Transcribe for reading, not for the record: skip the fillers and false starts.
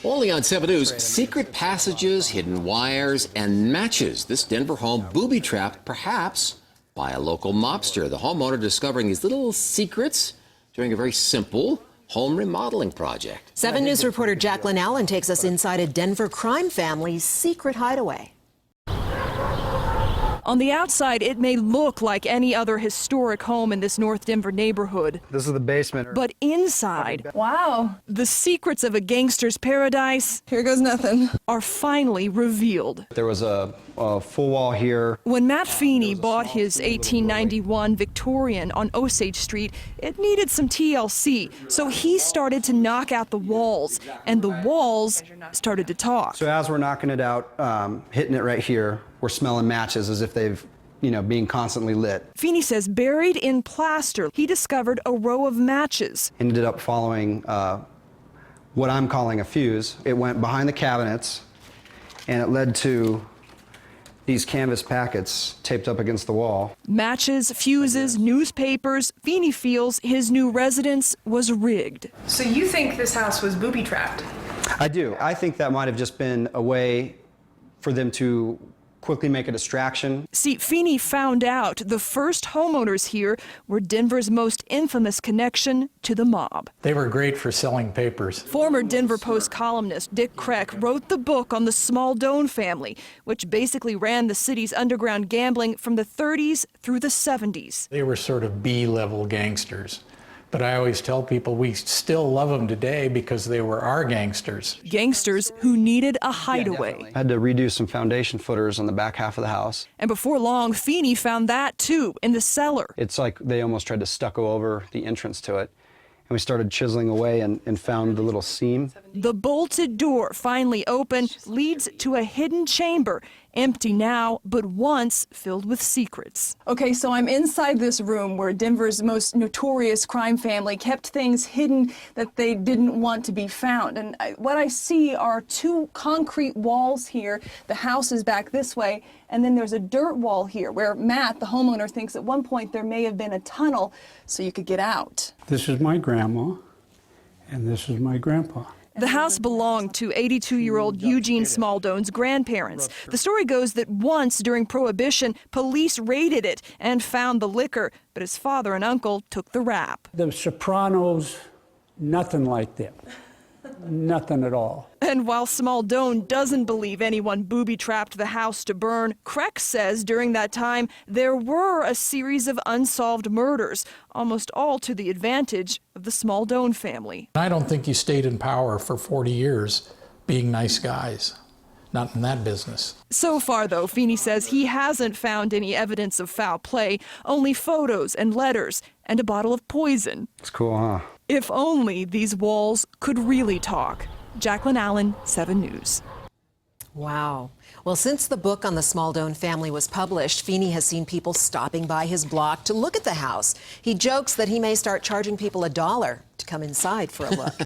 Only on 7 News, secret passages, hidden wires, and matches. This Denver home booby-trapped, perhaps by a local mobster. The homeowner discovering these little secrets during a very simple home remodeling project. 7 News reporter Jaclyn Allen takes us inside a Denver crime family's secret hideaway. On the outside, it may look like any other historic home in this North Denver neighborhood. This is the basement. But inside, wow, the secrets of a gangster's paradise, here goes nothing, are finally revealed. There was a full wall here. When Matt Feeney bought his 1891 Victorian on Osage Street, it needed some TLC, so he started to knock out the walls, and the walls started to talk. So as we're knocking it out, hitting it right here, we're smelling matches as if they've, being constantly lit. Feeney says buried in plaster, he discovered a row of matches. Ended up following what I'm calling a fuse. It went behind the cabinets, and it led to these canvas packets taped up against the wall. Matches, fuses, newspapers. Feeney feels his new residence was rigged. So you think this house was booby-trapped? I do. I think that might have just been a way for them to quickly make a distraction. See, Feeney found out the first homeowners here were Denver's most infamous connection to the mob. They were great for selling papers. Former Denver Post columnist Dick Kreck wrote the book on the Smaldone family, which basically ran the city's underground gambling from the 30s through the 70s. They were sort of B-level gangsters. But I always tell people we still love them today because they were our gangsters. Gangsters who needed a hideaway. I had to redo some foundation footers on the back half of the house. And before long, Feeney found that too, in the cellar. It's like they almost tried to stucco over the entrance to it. And we started chiseling away and found the little seam. The bolted door, finally open, leads to a hidden chamber, empty now, but once filled with secrets. Okay, so I'm inside this room where Denver's most notorious crime family kept things hidden that they didn't want to be found. And what I see are two concrete walls here. The house is back this way, and then there's a dirt wall here where Matt, the homeowner, thinks at one point there may have been a tunnel so you could get out. This is my grandma, and this is my grandpa. The house belonged to 82-year-old Eugene Smaldone's grandparents. The story goes that once during Prohibition, police raided it and found the liquor, but his father and uncle took the rap. The Sopranos, nothing like them. Nothing at all. And while Smaldone doesn't believe anyone booby-trapped the house to burn, Kreck says during that time there were a series of unsolved murders, almost all to the advantage of the Smaldone family. I don't think you stayed in power for 40 years being nice guys. Not in that business. So far, though, Feeney says he hasn't found any evidence of foul play, only photos and letters and a bottle of poison. It's cool, huh? If only these walls could really talk. Jaclyn Allen, 7 News. Wow. Well, since the book on the Smaldone family was published, Feeney has seen people stopping by his block to look at the house. He jokes that he may start charging people $1 to come inside for a look.